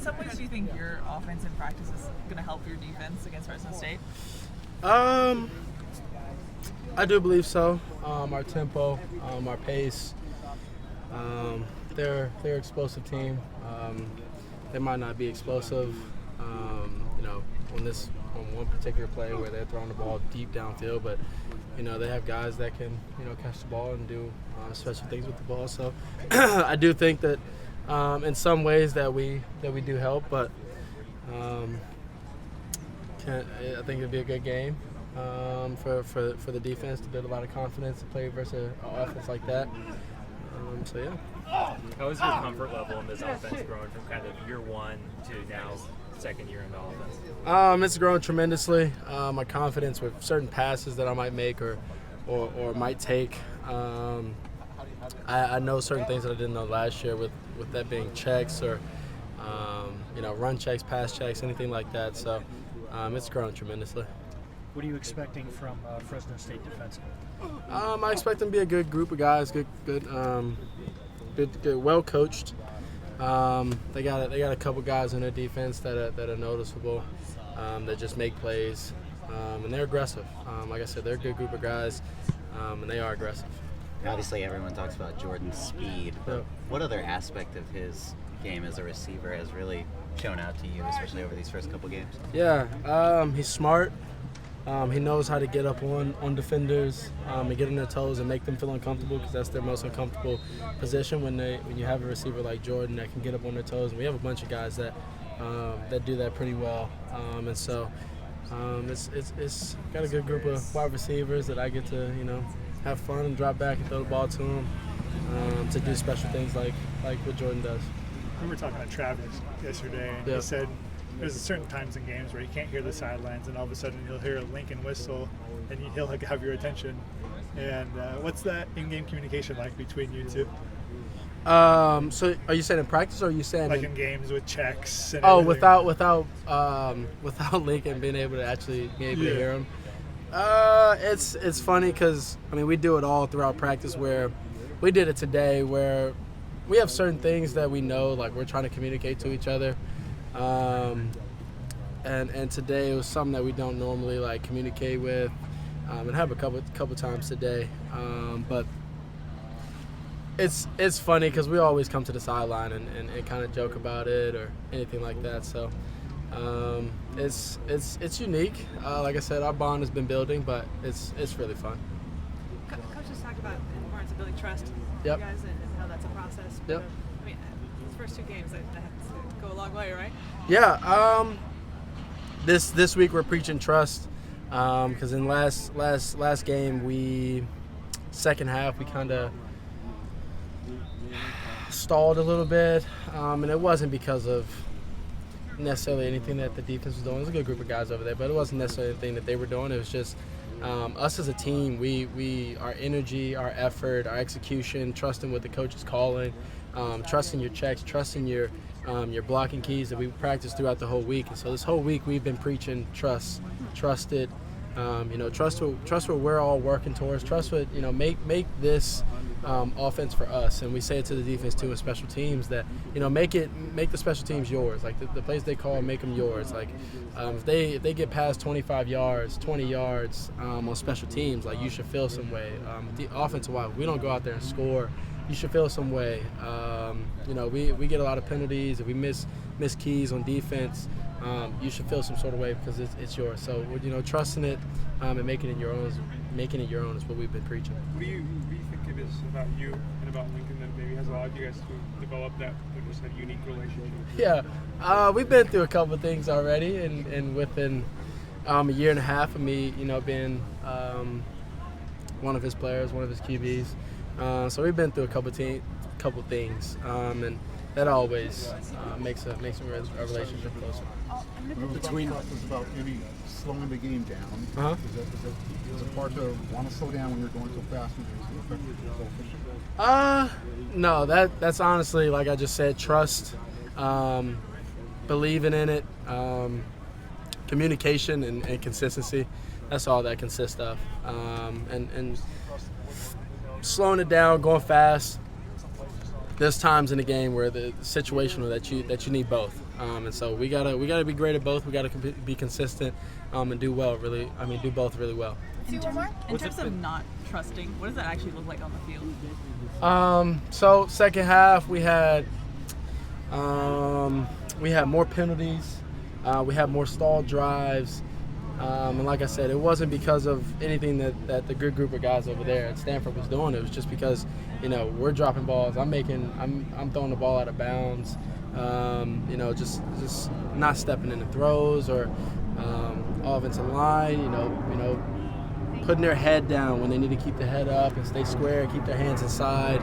some ways do you think your offense in practice is going to help your defense against Fresno State? I do believe so. Our tempo, our pace. They're an explosive team. They might not be explosive, on one particular play where they're throwing the ball deep downfield, but they have guys that can catch the ball and do special things with the ball. So I do think that in some ways that we do help, but I think it'd be a good game for the defense to build a lot of confidence to play versus an offense like that. So yeah. How is your comfort level in this offense growing from kind of year one to now second year in the offense? It's grown tremendously. My confidence with certain passes that I might make or might take. I know certain things that I didn't know last year with that being checks or run checks, pass checks, anything like that. So it's grown tremendously. What are you expecting from Fresno State defensively? I expect them to be a good group of guys, good, well coached. They got a couple guys on their defense that are noticeable, that just make plays, and they're aggressive. Like I said, they're a good group of guys, and they are aggressive. Obviously, everyone talks about Jordan's speed, but what other aspect of his game as a receiver has really shown out to you, especially over these first couple games? Yeah, he's smart. He knows how to get up on defenders and get on their toes and make them feel uncomfortable, because that's their most uncomfortable position when you have a receiver like Jordan that can get up on their toes. And we have a bunch of guys that do that pretty well. And so it's got a good group of wide receivers that I get to have fun and drop back and throw the ball to them to do special things like what Jordan does. We were talking to Travis yesterday, and he said there's certain times in games where you can't hear the sidelines, and all of a sudden you'll hear a Lincoln whistle, and he'll have your attention. And what's that in-game communication like between you two? So are you saying in practice, or are you saying like in games with checks? And without Lincoln being able to actually be able to hear him? It's funny because we do it all throughout practice. Where we did it today, where we have certain things that we know, like we're trying to communicate to each other. And today it was something that we don't normally communicate with, and have a couple times today. But it's funny because we always come to the sideline and kind of joke about it or anything like that. So it's unique. Like I said, our bond has been building, but it's really fun. Coaches talk about the importance of building trust with you guys and how that's a process. Yep. These first two games that have to go a long way, right? Yeah. This week we're preaching trust, because in last game second half we kind of stalled a little bit, and it wasn't because of necessarily anything that the defense was doing. There's a good group of guys over there, but it wasn't necessarily anything that they were doing. It was just us as a team. Our energy, our effort, our execution, trusting what the coach is calling, trusting your checks, trusting your blocking keys that we practiced throughout the whole week. And so this whole week we've been preaching trust it. Trust what we're all working towards. Trust what make this offense for us. And we say it to the defense too in special teams that make the special teams yours. Like the plays they call, make them yours. Like if they get past 25 yards, 20 yards on special teams, like you should feel some way. The offensive wise, we don't go out there and score. You should feel some way. We get a lot of penalties. If we miss keys on defense, you should feel some sort of way because it's yours. So trusting it and making it your own is what we've been preaching. What do you think it is about you and about Lincoln that maybe has allowed you guys to develop that just a unique relationship? Yeah, we've been through a couple of things already, and within a year and a half of me, being one of his players, one of his QBs. So we've been through a couple things, and that always makes a relationship closer. Between us is about maybe slowing the game down. Is it part of want to slow down when you're going so fast and so efficient? No, that's honestly, like I just said, trust, believing in it, communication and consistency. That's all that consists of, and slowing it down, going fast, there's times in the game where the situational that you need both, and so we gotta be great at both. We gotta be consistent and do both really well. In terms of not trusting, what does that actually look like on the field? So second half we had more penalties, we had more stalled drives, and like I said, it wasn't because of anything that the good group of guys over there at Stanford was doing. It was just because we're dropping balls. I'm throwing the ball out of bounds. Just not stepping in the throws or offensive line. Putting their head down when they need to keep their head up and stay square, keep their hands inside.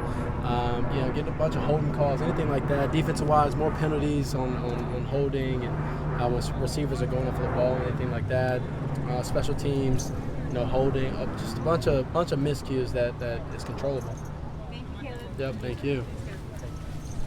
Getting a bunch of holding calls, anything like that. Defensive-wise, more penalties on holding and when receivers are going up for the ball, anything like that. Special teams, holding, just a bunch of miscues that is controllable. Thank you. Yep, thank you.